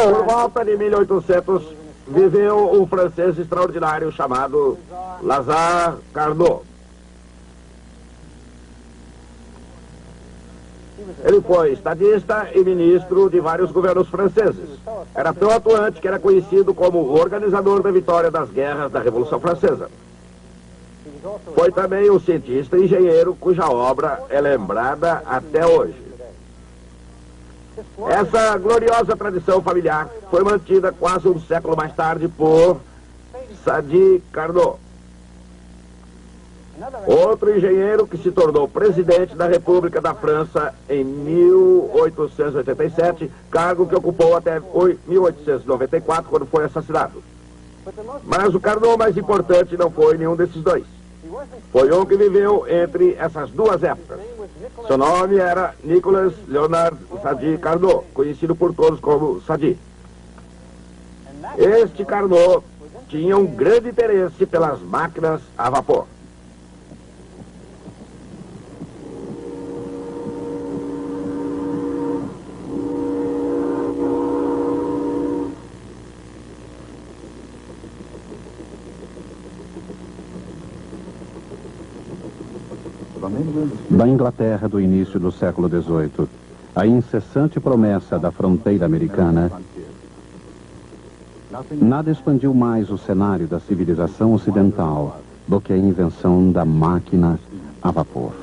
Por volta de 1800, viveu um francês extraordinário chamado Lazare Carnot. Ele foi estadista e ministro de vários governos franceses. Era tão atuante que era conhecido como o organizador da vitória das guerras da Revolução Francesa. Foi também um cientista e engenheiro cuja obra é lembrada até hoje. Essa gloriosa tradição familiar foi mantida quase um século mais tarde por Sadi Carnot, outro engenheiro que se tornou presidente da República da França em 1887, cargo que ocupou até 1894, quando foi assassinado. Mas o Carnot mais importante não foi nenhum desses dois. Foi um que viveu entre essas duas épocas. Seu nome era Nicolas Leonard Sadi Carnot, conhecido por todos como Sadi. Este Carnot tinha um grande interesse pelas máquinas a vapor. Da Inglaterra do início do século XVIII, a incessante promessa da fronteira americana, nada expandiu mais o cenário da civilização ocidental do que a invenção da máquina a vapor.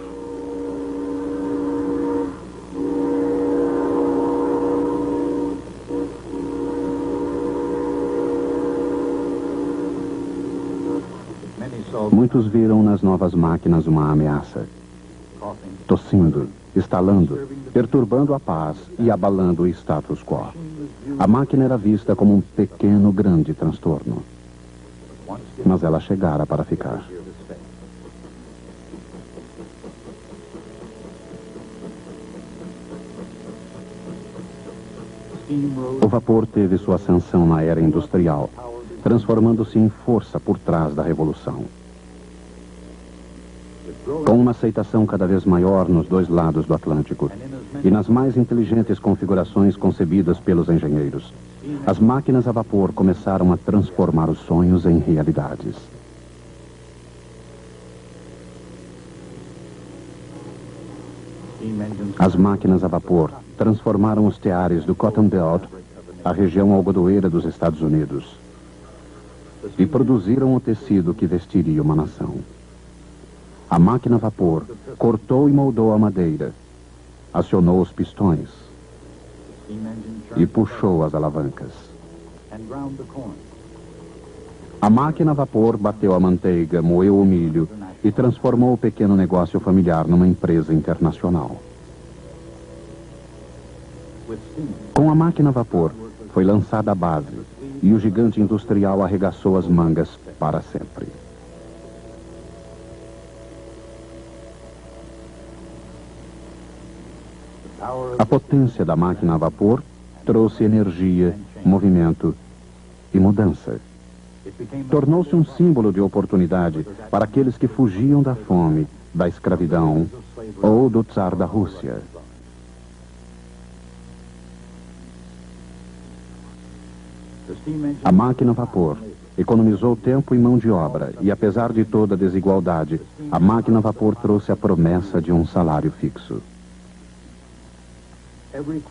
Muitos viram nas novas máquinas uma ameaça, tossindo, estalando, perturbando a paz e abalando o status quo. A máquina era vista como um pequeno, grande transtorno. Mas ela chegara para ficar. O vapor teve sua ascensão na era industrial, transformando-se em força por trás da revolução. Com uma aceitação cada vez maior nos dois lados do Atlântico e nas mais inteligentes configurações concebidas pelos engenheiros, as máquinas a vapor começaram a transformar os sonhos em realidades. As máquinas a vapor transformaram os teares do Cotton Belt, a região algodoeira dos Estados Unidos, e produziram o tecido que vestiria uma nação. A máquina a vapor cortou e moldou a madeira, acionou os pistões e puxou as alavancas. A máquina a vapor bateu a manteiga, moeu o milho e transformou o pequeno negócio familiar numa empresa internacional. Com a máquina a vapor, foi lançada a base e o gigante industrial arregaçou as mangas para sempre. A potência da máquina a vapor trouxe energia, movimento e mudança. Tornou-se um símbolo de oportunidade para aqueles que fugiam da fome, da escravidão ou do czar da Rússia. A máquina a vapor economizou tempo e mão de obra e, apesar de toda a desigualdade, a máquina a vapor trouxe a promessa de um salário fixo.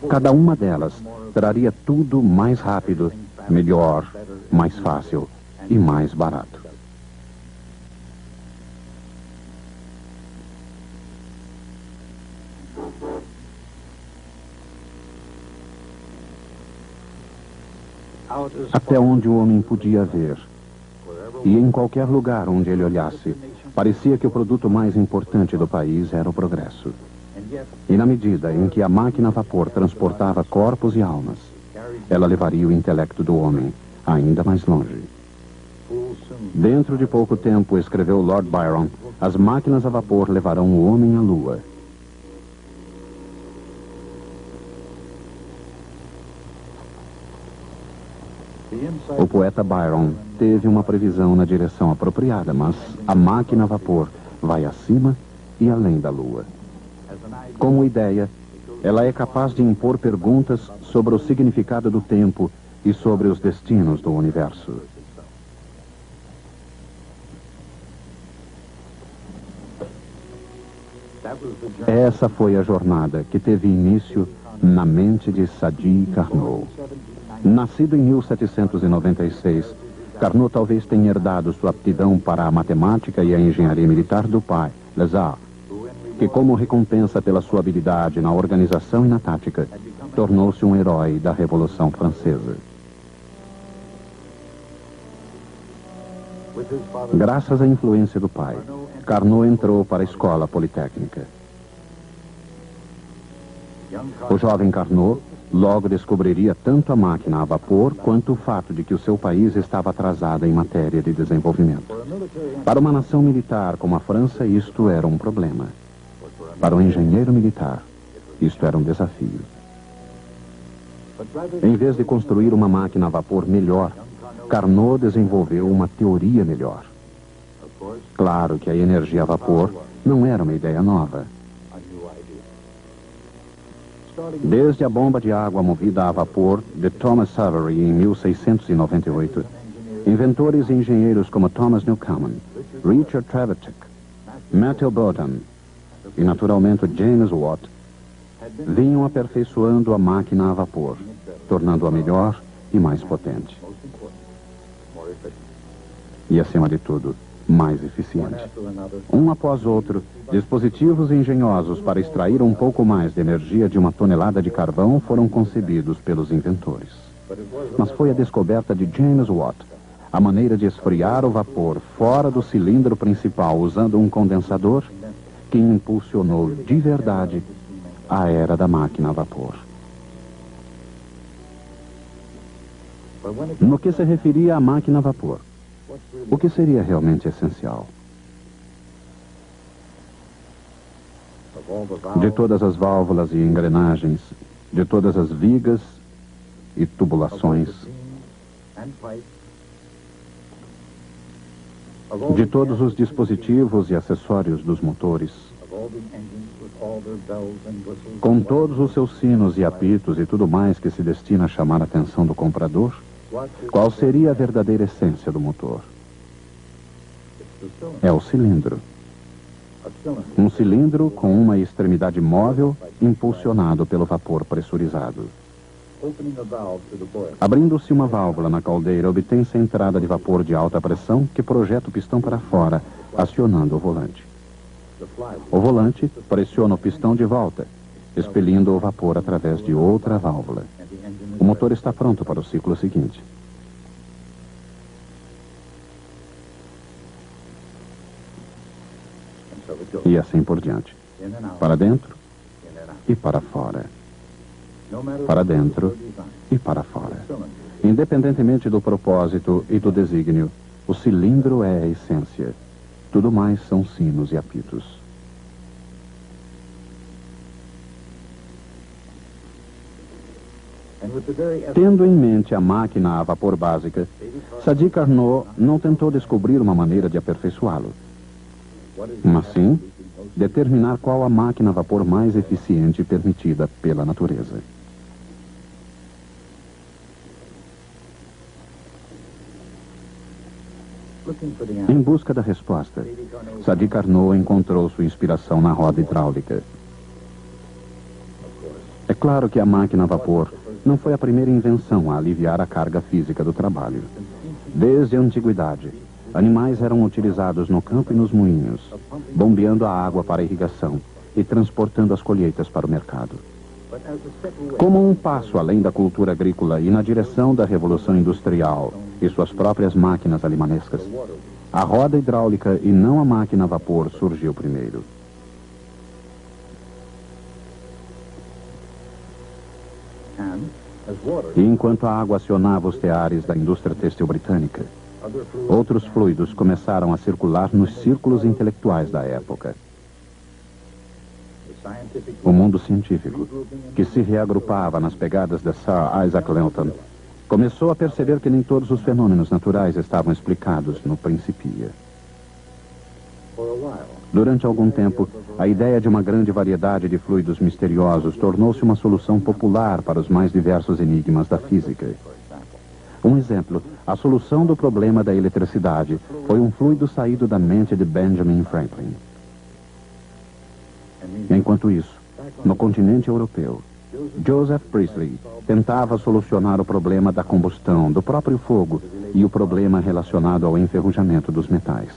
Cada uma delas traria tudo mais rápido, melhor, mais fácil e mais barato. Até onde o homem podia ver, e em qualquer lugar onde ele olhasse, parecia que o produto mais importante do país era o progresso. E na medida em que a máquina a vapor transportava corpos e almas, ela levaria o intelecto do homem ainda mais longe. Dentro de pouco tempo, escreveu Lord Byron, as máquinas a vapor levarão o homem à lua. O poeta Byron teve uma previsão na direção apropriada, mas a máquina a vapor vai acima e além da lua. Como ideia, ela é capaz de impor perguntas sobre o significado do tempo e sobre os destinos do universo. Essa foi a jornada que teve início na mente de Sadi Carnot. Nascido em 1796, Carnot talvez tenha herdado sua aptidão para a matemática e a engenharia militar do pai, Lézard, que, como recompensa pela sua habilidade na organização e na tática, tornou-se um herói da Revolução Francesa. Graças à influência do pai, Carnot entrou para a escola politécnica. O jovem Carnot logo descobriria tanto a máquina a vapor quanto o fato de que o seu país estava atrasado em matéria de desenvolvimento. Para uma nação militar como a França, isto era um problema. Para um engenheiro militar, isto era um desafio. Em vez de construir uma máquina a vapor melhor, Carnot desenvolveu uma teoria melhor. Claro que a energia a vapor não era uma ideia nova. Desde a bomba de água movida a vapor de Thomas Savery em 1698, inventores e engenheiros como Thomas Newcomen, Richard Trevithick, Matthew Boulton e, naturalmente, James Watt, vinham aperfeiçoando a máquina a vapor, tornando-a melhor e mais potente. E, acima de tudo, mais eficiente. Um após outro, dispositivos engenhosos para extrair um pouco mais de energia de uma tonelada de carvão foram concebidos pelos inventores. Mas foi a descoberta de James Watt, a maneira de esfriar o vapor fora do cilindro principal usando um condensador, que impulsionou de verdade a era da máquina a vapor. No que se referia à máquina a vapor, o que seria realmente essencial? De todas as válvulas e engrenagens, de todas as vigas e tubulações, de todos os dispositivos e acessórios dos motores, com todos os seus sinos e apitos e tudo mais que se destina a chamar a atenção do comprador, qual seria a verdadeira essência do motor? É o cilindro. Um cilindro com uma extremidade móvel impulsionado pelo vapor pressurizado. Abrindo-se uma válvula na caldeira, obtém-se a entrada de vapor de alta pressão que projeta o pistão para fora, acionando o volante. O volante pressiona o pistão de volta, expelindo o vapor através de outra válvula. O motor está pronto para o ciclo seguinte. E assim por diante. Para dentro e para fora. Para dentro e para fora. Independentemente do propósito e do desígnio, o cilindro é a essência. Tudo mais são sinos e apitos. Tendo em mente a máquina a vapor básica, Sadi Carnot não tentou descobrir uma maneira de aperfeiçoá-lo, mas sim determinar qual a máquina a vapor mais eficiente permitida pela natureza. Em busca da resposta, Sadi Carnot encontrou sua inspiração na roda hidráulica. É claro que a máquina a vapor não foi a primeira invenção a aliviar a carga física do trabalho. Desde a antiguidade, animais eram utilizados no campo e nos moinhos, bombeando a água para a irrigação e transportando as colheitas para o mercado. Como um passo além da cultura agrícola e na direção da Revolução Industrial e suas próprias máquinas alimanescas, a roda hidráulica e não a máquina a vapor surgiu primeiro. E enquanto a água acionava os teares da indústria têxtil britânica, outros fluidos começaram a circular nos círculos intelectuais da época. O mundo científico, que se reagrupava nas pegadas de Sir Isaac Newton, começou a perceber que nem todos os fenômenos naturais estavam explicados no Principia. Durante algum tempo, a ideia de uma grande variedade de fluidos misteriosos tornou-se uma solução popular para os mais diversos enigmas da física. Um exemplo, a solução do problema da eletricidade foi um fluido saído da mente de Benjamin Franklin. Enquanto isso, no continente europeu, Joseph Priestley tentava solucionar o problema da combustão do próprio fogo e o problema relacionado ao enferrujamento dos metais.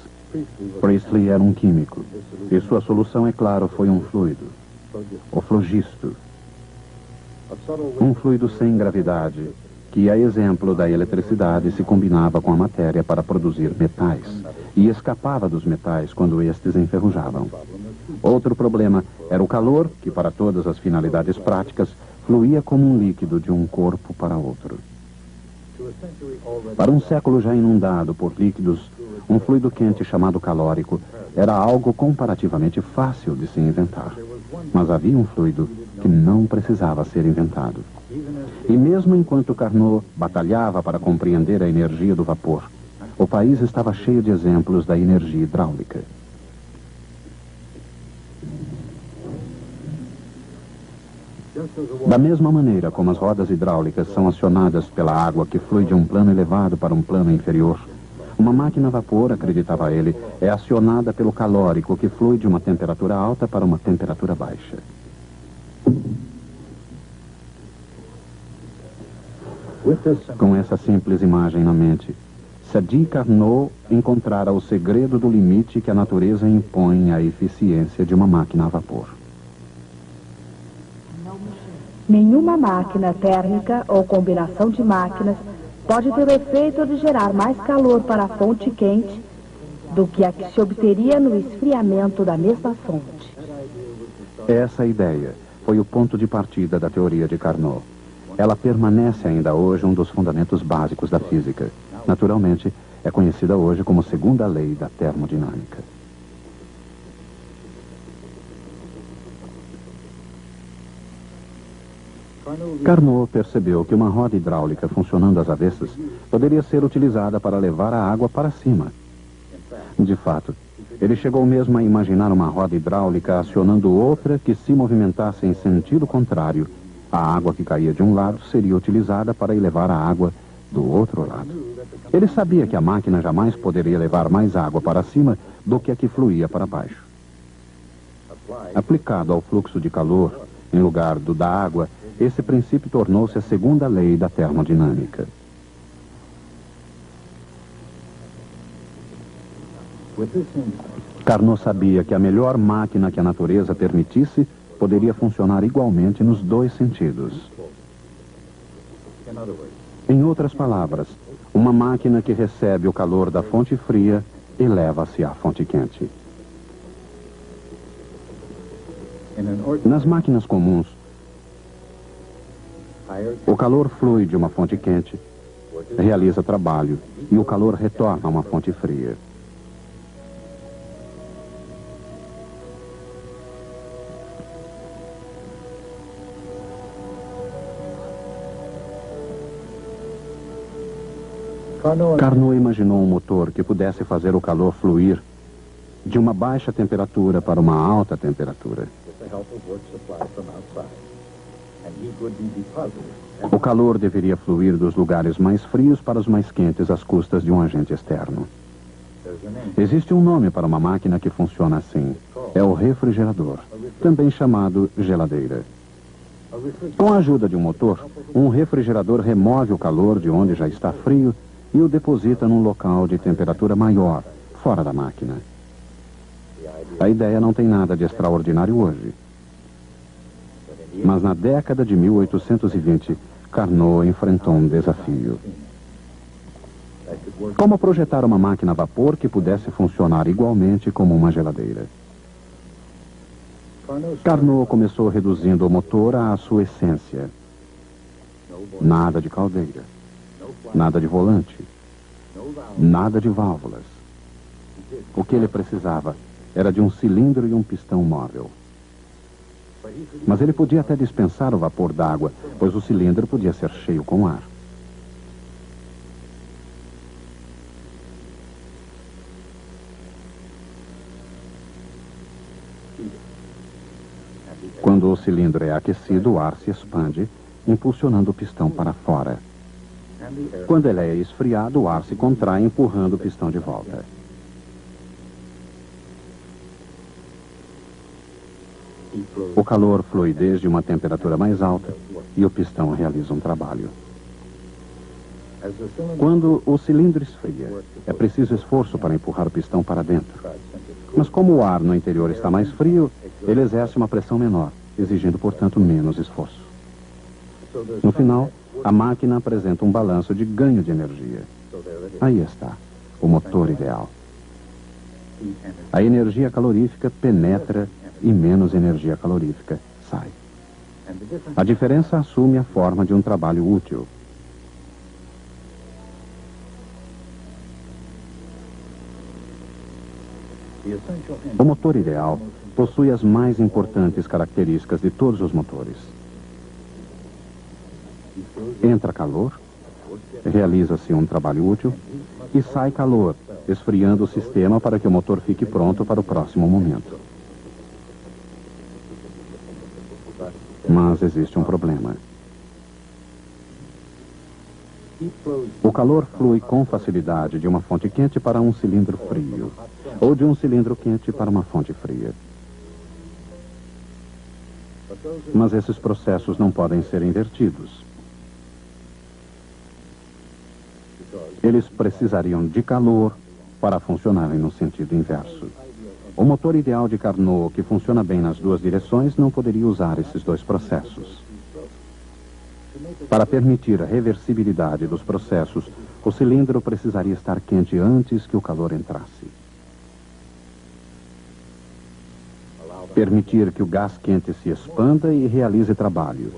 Priestley era um químico, e sua solução, é claro, foi um fluido, o flogisto. Um fluido sem gravidade, que, a exemplo da eletricidade, se combinava com a matéria para produzir metais, e escapava dos metais quando estes enferrujavam. Outro problema era o calor, que para todas as finalidades práticas, fluía como um líquido de um corpo para outro. Para um século já inundado por líquidos, um fluido quente chamado calórico era algo comparativamente fácil de se inventar. Mas havia um fluido que não precisava ser inventado. E mesmo enquanto Carnot batalhava para compreender a energia do vapor, o país estava cheio de exemplos da energia hidráulica. Da mesma maneira como as rodas hidráulicas são acionadas pela água que flui de um plano elevado para um plano inferior, uma máquina a vapor, acreditava ele, é acionada pelo calórico que flui de uma temperatura alta para uma temperatura baixa. Com essa simples imagem na mente, Sadi Carnot encontrara o segredo do limite que a natureza impõe à eficiência de uma máquina a vapor. Nenhuma máquina térmica ou combinação de máquinas pode ter o efeito de gerar mais calor para a fonte quente do que a que se obteria no esfriamento da mesma fonte. Essa ideia foi o ponto de partida da teoria de Carnot. Ela permanece ainda hoje um dos fundamentos básicos da física. Naturalmente, é conhecida hoje como segunda lei da termodinâmica. Carnot percebeu que uma roda hidráulica funcionando às avessas poderia ser utilizada para levar a água para cima. De fato, ele chegou mesmo a imaginar uma roda hidráulica acionando outra que se movimentasse em sentido contrário. A água que caía de um lado seria utilizada para elevar a água do outro lado. Ele sabia que a máquina jamais poderia levar mais água para cima do que a que fluía para baixo. Aplicado ao fluxo de calor, em lugar do da água, esse princípio tornou-se a segunda lei da termodinâmica. Carnot sabia que a melhor máquina que a natureza permitisse poderia funcionar igualmente nos dois sentidos. Em outras palavras, uma máquina que recebe o calor da fonte fria eleva-se à fonte quente. Nas máquinas comuns, o calor flui de uma fonte quente, realiza trabalho e o calor retorna a uma fonte fria. Carnot imaginou um motor que pudesse fazer o calor fluir de uma baixa temperatura para uma alta temperatura. O calor deveria fluir dos lugares mais frios para os mais quentes às custas de um agente externo. Existe um nome para uma máquina que funciona assim. É o refrigerador, também chamado geladeira. Com a ajuda de um motor, um refrigerador remove o calor de onde já está frio e o deposita num local de temperatura maior, fora da máquina. A ideia não tem nada de extraordinário hoje. Mas na década de 1820, Carnot enfrentou um desafio. Como projetar uma máquina a vapor que pudesse funcionar igualmente como uma geladeira? Carnot começou reduzindo o motor à sua essência. Nada de caldeira, nada de volante, nada de válvulas. O que ele precisava era de um cilindro e um pistão móvel. Mas ele podia até dispensar o vapor d'água, pois o cilindro podia ser cheio com ar. Quando o cilindro é aquecido, o ar se expande, impulsionando o pistão para fora. Quando ele é esfriado, o ar se contrai, empurrando o pistão de volta. O calor flui desde uma temperatura mais alta e o pistão realiza um trabalho. Quando o cilindro esfria, é preciso esforço para empurrar o pistão para dentro. Mas como o ar no interior está mais frio, ele exerce uma pressão menor, exigindo, portanto, menos esforço. No final, a máquina apresenta um balanço de ganho de energia. Aí está, o motor ideal. A energia calorífica penetra e menos energia calorífica sai. A diferença assume a forma de um trabalho útil. O motor ideal possui as mais importantes características de todos os motores. Entra calor, realiza-se um trabalho útil e sai calor, esfriando o sistema para que o motor fique pronto para o próximo momento. Mas existe um problema. O calor flui com facilidade de uma fonte quente para um cilindro frio, ou de um cilindro quente para uma fonte fria. Mas esses processos não podem ser invertidos. Eles precisariam de calor para funcionarem no sentido inverso. O motor ideal de Carnot, que funciona bem nas duas direções, não poderia usar esses dois processos. Para permitir a reversibilidade dos processos, o cilindro precisaria estar quente antes que o calor entrasse. Permitir que o gás quente se expanda e realize trabalho.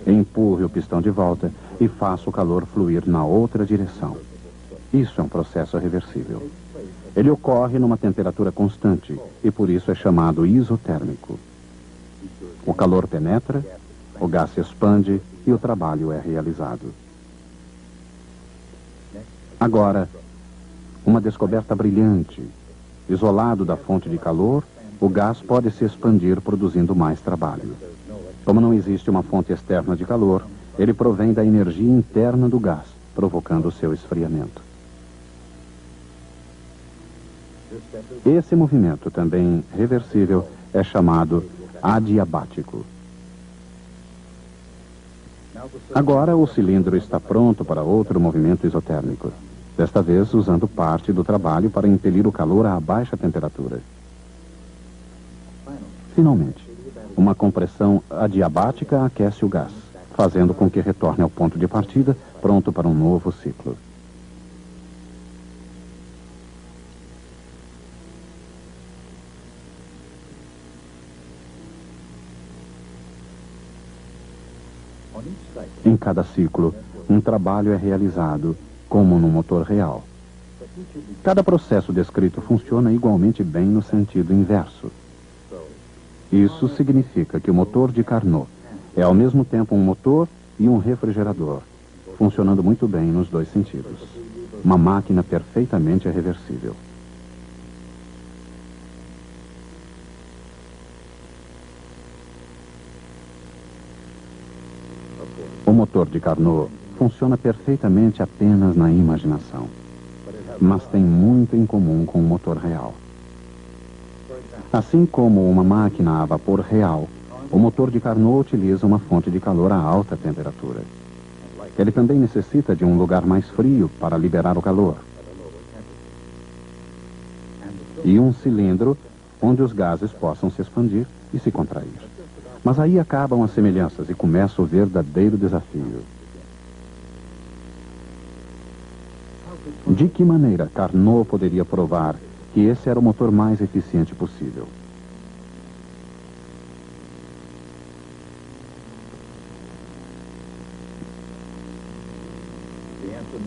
Empurre o pistão de volta e faça o calor fluir na outra direção. Isso é um processo reversível. Ele ocorre numa temperatura constante e por isso é chamado isotérmico. O calor penetra, o gás se expande e o trabalho é realizado. Agora, uma descoberta brilhante. Isolado da fonte de calor, o gás pode se expandir produzindo mais trabalho. Como não existe uma fonte externa de calor, ele provém da energia interna do gás, provocando o seu esfriamento. Esse movimento, também reversível, é chamado adiabático. Agora o cilindro está pronto para outro movimento isotérmico. Desta vez usando parte do trabalho para impelir o calor a baixa temperatura. Finalmente, uma compressão adiabática aquece o gás, fazendo com que retorne ao ponto de partida, pronto para um novo ciclo. Em cada ciclo, um trabalho é realizado, como no motor real. Cada processo descrito funciona igualmente bem no sentido inverso. Isso significa que o motor de Carnot é ao mesmo tempo um motor e um refrigerador, funcionando muito bem nos dois sentidos. Uma máquina perfeitamente reversível. O motor de Carnot funciona perfeitamente apenas na imaginação, mas tem muito em comum com o motor real. Assim como uma máquina a vapor real, o motor de Carnot utiliza uma fonte de calor a alta temperatura. Ele também necessita de um lugar mais frio para liberar o calor. E um cilindro onde os gases possam se expandir e se contrair. Mas aí acabam as semelhanças e começa o verdadeiro desafio. De que maneira Carnot poderia provar que esse era o motor mais eficiente possível?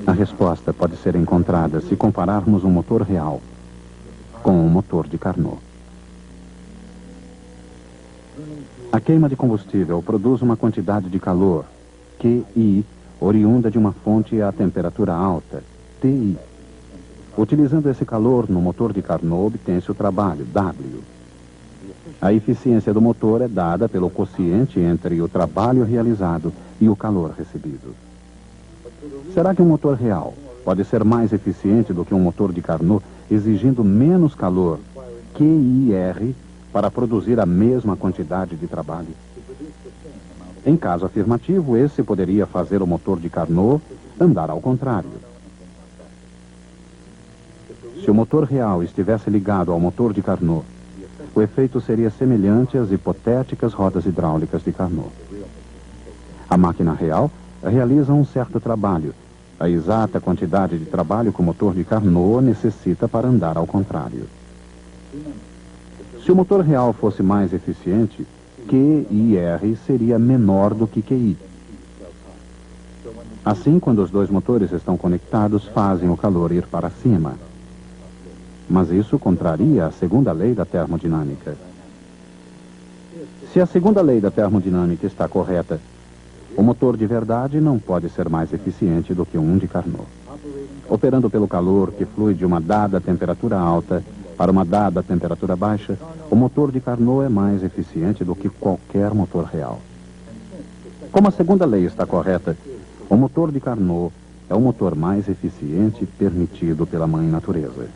A resposta pode ser encontrada se compararmos um motor real com um motor de Carnot. A queima de combustível produz uma quantidade de calor, QI, oriunda de uma fonte a temperatura alta, TI. Utilizando esse calor no motor de Carnot, obtém-se o trabalho, W. A eficiência do motor é dada pelo quociente entre o trabalho realizado e o calor recebido. Será que um motor real pode ser mais eficiente do que um motor de Carnot, exigindo menos calor, QIR, para produzir a mesma quantidade de trabalho? Em caso afirmativo, esse poderia fazer o motor de Carnot andar ao contrário. Se o motor real estivesse ligado ao motor de Carnot, o efeito seria semelhante às hipotéticas rodas hidráulicas de Carnot. A máquina real realiza um certo trabalho, a exata quantidade de trabalho que o motor de Carnot necessita para andar ao contrário. Se o motor real fosse mais eficiente, QIR seria menor do que QI. Assim, quando os dois motores estão conectados, fazem o calor ir para cima. Mas isso contraria a segunda lei da termodinâmica. Se a segunda lei da termodinâmica está correta, o motor de verdade não pode ser mais eficiente do que um de Carnot. Operando pelo calor que flui de uma dada temperatura alta para uma dada temperatura baixa, o motor de Carnot é mais eficiente do que qualquer motor real. Como a segunda lei está correta, o motor de Carnot é o motor mais eficiente permitido pela Mãe Natureza.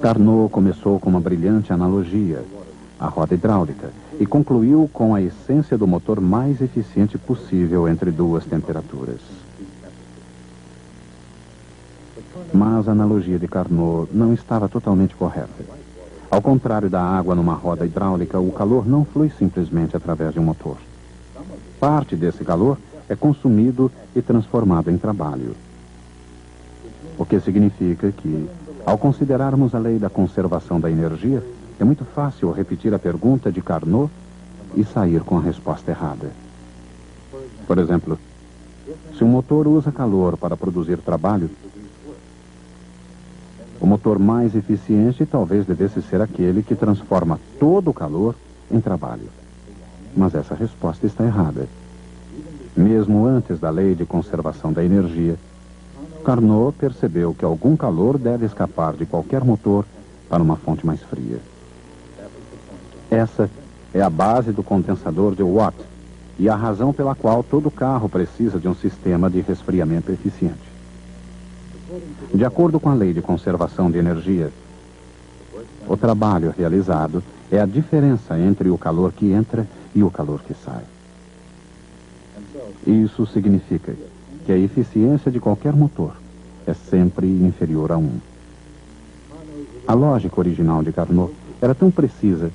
Carnot começou com uma brilhante analogia, a roda hidráulica, e concluiu com a essência do motor mais eficiente possível entre duas temperaturas. Mas a analogia de Carnot não estava totalmente correta. Ao contrário da água numa roda hidráulica, o calor não flui simplesmente através de um motor. Parte desse calor é consumido e transformado em trabalho. O que significa que, ao considerarmos a lei da conservação da energia, é muito fácil repetir a pergunta de Carnot e sair com a resposta errada. Por exemplo, se um motor usa calor para produzir trabalho, o motor mais eficiente talvez devesse ser aquele que transforma todo o calor em trabalho. Mas essa resposta está errada. Mesmo antes da lei de conservação da energia, Carnot percebeu que algum calor deve escapar de qualquer motor para uma fonte mais fria. Essa é a base do condensador de Watt e a razão pela qual todo carro precisa de um sistema de resfriamento eficiente. De acordo com a lei de conservação de energia, o trabalho realizado é a diferença entre o calor que entra e o calor que sai. Isso significa que a eficiência de qualquer motor é sempre inferior a 1. A lógica original de Carnot era tão precisa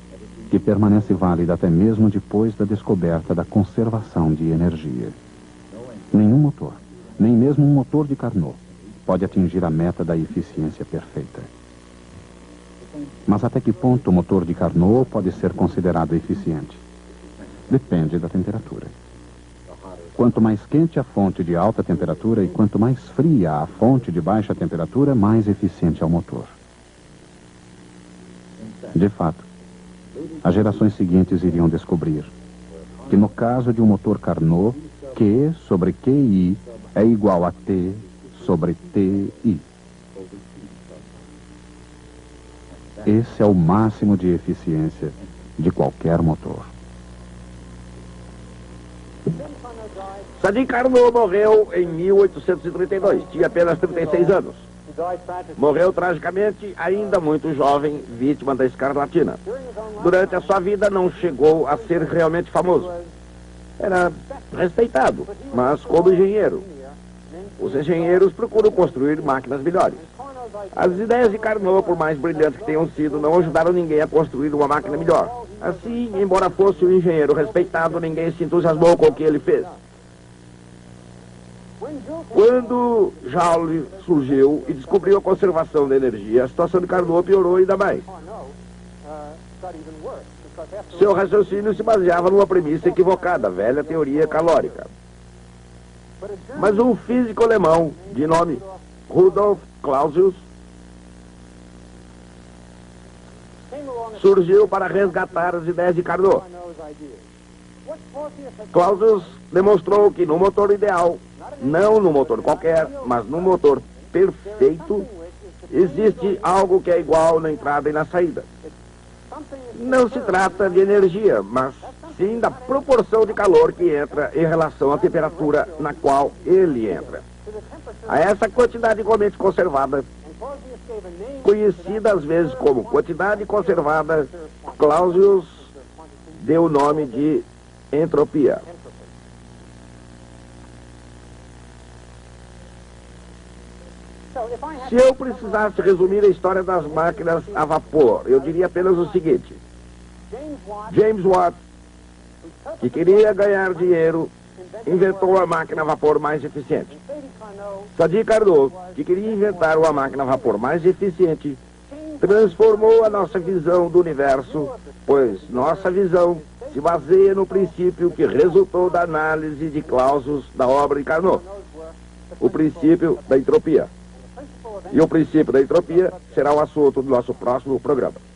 que permanece válida até mesmo depois da descoberta da conservação de energia. Nenhum motor, nem mesmo um motor de Carnot, pode atingir a meta da eficiência perfeita. Mas até que ponto o motor de Carnot pode ser considerado eficiente? Depende da temperatura. Quanto mais quente a fonte de alta temperatura e quanto mais fria a fonte de baixa temperatura, mais eficiente é o motor. De fato, as gerações seguintes iriam descobrir que no caso de um motor Carnot, Q sobre QI é igual a T sobre TI. Esse é o máximo de eficiência de qualquer motor. Sadi Carnot morreu em 1832. Tinha apenas 36 anos. Morreu tragicamente, ainda muito jovem, vítima da escarlatina. Durante a sua vida não chegou a ser realmente famoso. Era respeitado, mas como engenheiro. Os engenheiros procuram construir máquinas melhores. As ideias de Carnot, por mais brilhantes que tenham sido, não ajudaram ninguém a construir uma máquina melhor. Assim, embora fosse um engenheiro respeitado, ninguém se entusiasmou com o que ele fez. Quando Joule surgiu e descobriu a conservação da energia, a situação de Carnot piorou ainda mais. Seu raciocínio se baseava numa premissa equivocada, a velha teoria calórica. Mas um físico alemão, de nome Rudolf Clausius, surgiu para resgatar as ideias de Carnot. Clausius demonstrou que no motor ideal, não no motor qualquer, mas no motor perfeito, existe algo que é igual na entrada e na saída. Não se trata de energia, mas sim da proporção de calor que entra em relação à temperatura na qual ele entra. A essa quantidade igualmente conservada, conhecida às vezes como quantidade conservada, Clausius deu o nome de entropia. Se eu precisasse resumir a história das máquinas a vapor, eu diria apenas o seguinte: James Watt, que queria ganhar dinheiro, inventou a máquina a vapor mais eficiente. Sadi Carnot, que queria inventar uma máquina a vapor mais eficiente, transformou a nossa visão do universo, pois nossa visão se baseia no princípio que resultou da análise de Clausius da obra de Carnot, o princípio da entropia. E o princípio da entropia será o assunto do nosso próximo programa.